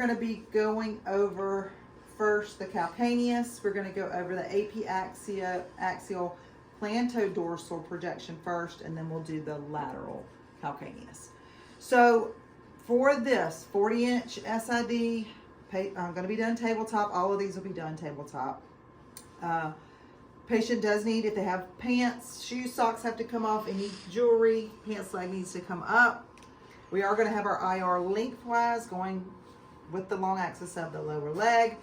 We're going to be going over first the calcaneus. We're going to go over the axial plantodorsal projection first, and then we'll do the lateral calcaneus. So for this 40-inch SID, I'm going to be done tabletop. All of these will be done tabletop. Patient does need, if they have pants, shoes, socks have to come off, any jewelry, pants leg needs to come up. We are going to have our IR lengthwise going with the long axis of the lower leg.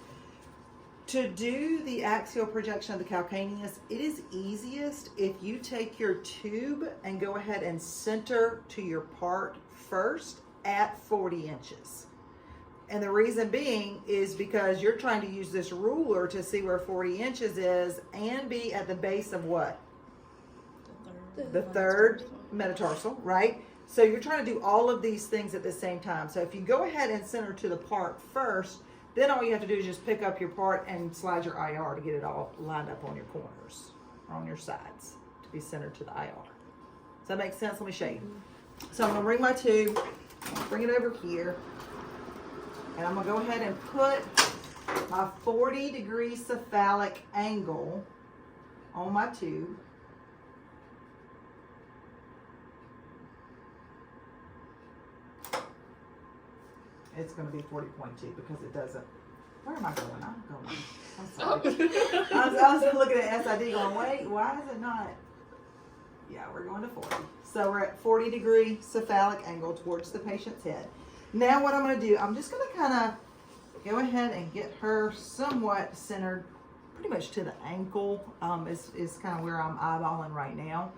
To do the axial projection of the calcaneus, it is easiest if you take your tube and go ahead and center to your part first at 40 inches. And the reason being is because you're trying to use this ruler to see where 40 inches is and be at the base of what? The third metatarsal, right? So you're trying to do all of these things at the same time. So if you go ahead and center to the part first, then all you have to do is just pick up your part and slide your IR to get it all lined up on your corners or on your sides to be centered to the IR. Does that make sense? Let me show you. So I'm going to bring my tube, bring it over here, and I'm going to go ahead and put my 40-degree cephalic angle on my tube. It's going to be 40.2 because it doesn't. Where am I going? I'm sorry. I was looking at SID going, wait, why is it not? Yeah, we're going to 40. So we're at 40-degree cephalic angle towards the patient's head. Now what I'm going to do, I'm just going to kind of go ahead and get her somewhat centered pretty much to the ankle is kind of where I'm eyeballing right now.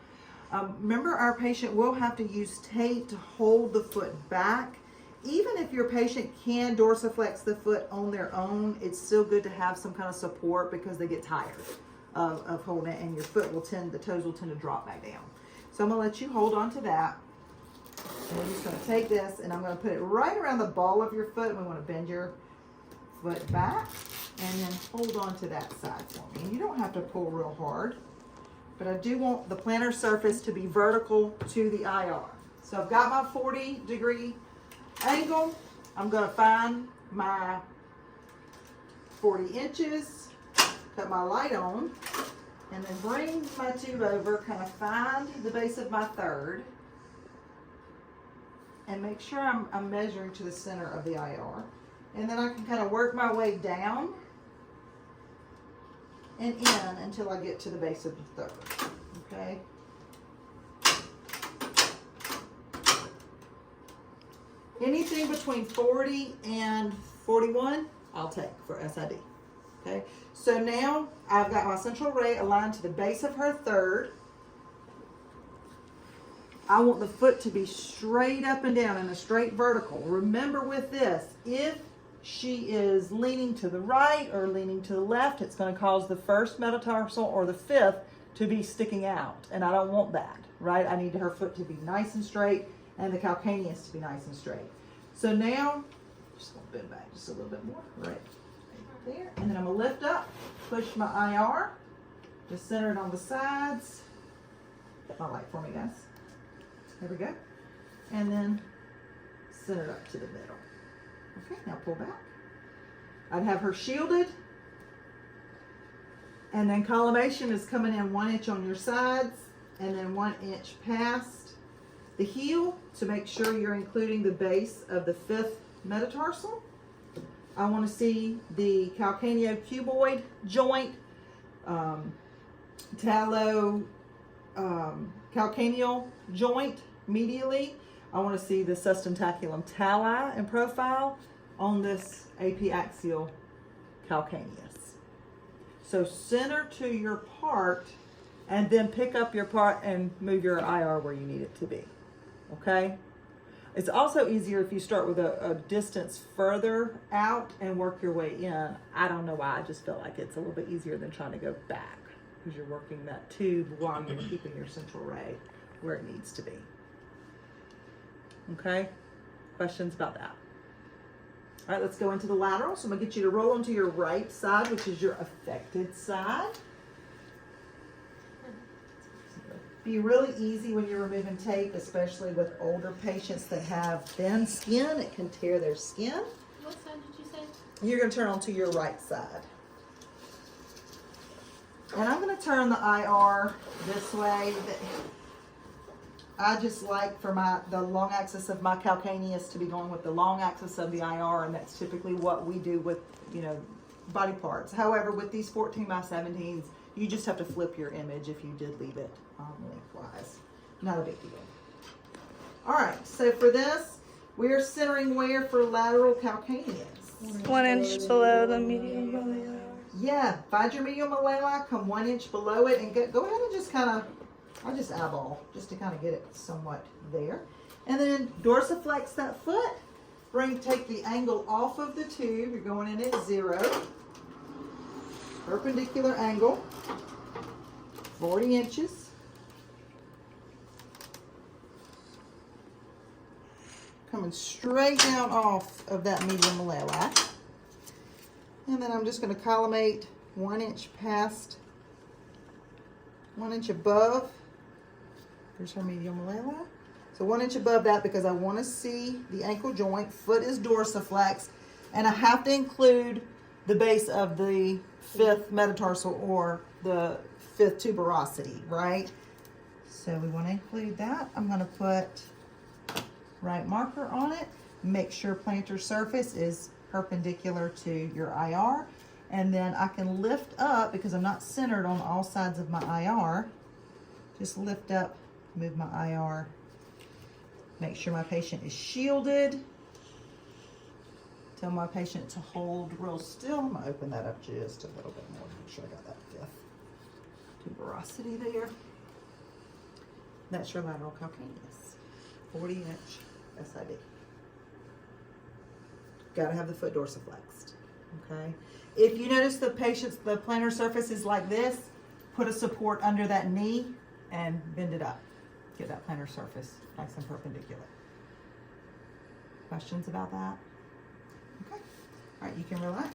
Remember, our patient will have to use tape to hold the foot back. Even if your patient can dorsiflex the foot on their own, it's still good to have some kind of support because they get tired of holding it, and your foot will tend, the toes will tend to drop back down. So I'm going to let you hold on to that. And we're just going to take this and I'm going to put it right around the ball of your foot. We want to bend your foot back and then hold on to that side for me. And you don't have to pull real hard, but I do want the plantar surface to be vertical to the IR. So I've got my 40-degree angle. I'm going to find my 40 inches, put my light on, and then bring my tube over, kind of find the base of my third, and make sure I'm measuring to the center of the IR. And then I can kind of work my way down and in until I get to the base of the third, okay? Anything between 40 and 41, I'll take for SID, okay? So now I've got my central ray aligned to the base of her third. I want the foot to be straight up and down in a straight vertical. Remember with this, if she is leaning to the right or leaning to the left, it's going to cause the first metatarsal or the fifth to be sticking out, and I don't want that, right? I need her foot to be nice and straight and the calcaneus to be nice and straight. So now, just going to bend back just a little bit more, right there. And then I'm going to lift up, push my IR, just center it on the sides. Get my light for me, guys. There we go. And then center it up to the middle. Okay, now pull back. I'd have her shielded. And then collimation is coming in 1 inch on your sides and then 1 inch past the heel to make sure you're including the base of the fifth metatarsal. I want to see the calcaneocuboid joint, calcaneal joint medially. I want to see the sustentaculum tali in profile on this apiaxial calcaneus. So center to your part and then pick up your part and move your IR where you need it to be. Okay? It's also easier if you start with a distance further out and work your way in. I don't know why, I just feel like it's a little bit easier than trying to go back because you're working that tube while you're keeping your central ray where it needs to be. Okay? Questions about that? All right, let's go into the lateral. So I'm going to get you to roll onto your right side, which is your affected side. Be really easy when you're removing tape, especially with older patients that have thin skin. It can tear their skin. What side did you say? You're going to turn onto your right side. And I'm going to turn the IR this way. I just like for the long axis of my calcaneus to be going with the long axis of the IR, and that's typically what we do with, you know, body parts. However, with these 14 by 17s, you just have to flip your image if you did leave it lengthwise. Not a big deal. All right, so for this, we are centering where for lateral calcaneus? 1 inch below the median malleoli. Yeah, find your medial malleoli, come 1 inch below it, and go ahead and just kind of, I'll just eyeball, just to kind of get it somewhat there. And then dorsiflex that foot, take the angle off of the tube, you're going in at 0. Perpendicular angle, 40 inches. Coming straight down off of that medial malleoli. And then I'm just going to collimate 1 inch past, 1 inch above. Here's her medial malleoli. So 1 inch above that because I want to see the ankle joint. Foot is dorsiflex. And I have to include the base of the 5th metatarsal or the 5th tuberosity, right? So we want to include that. I'm going to put right marker on it. Make sure plantar surface is perpendicular to your IR. And then I can lift up, because I'm not centered on all sides of my IR, just lift up, move my IR, make sure my patient is shielded. Tell my patient to hold real still. I'm going to open that up just a little bit more to make sure I got that 5th tuberosity there. That's your lateral calcaneus, 40 inch SID. Got to have the foot dorsiflexed, okay? If you notice the plantar surface is like this, put a support under that knee and bend it up. Get that plantar surface nice and perpendicular. Questions about that? Okay. All right, you can relax.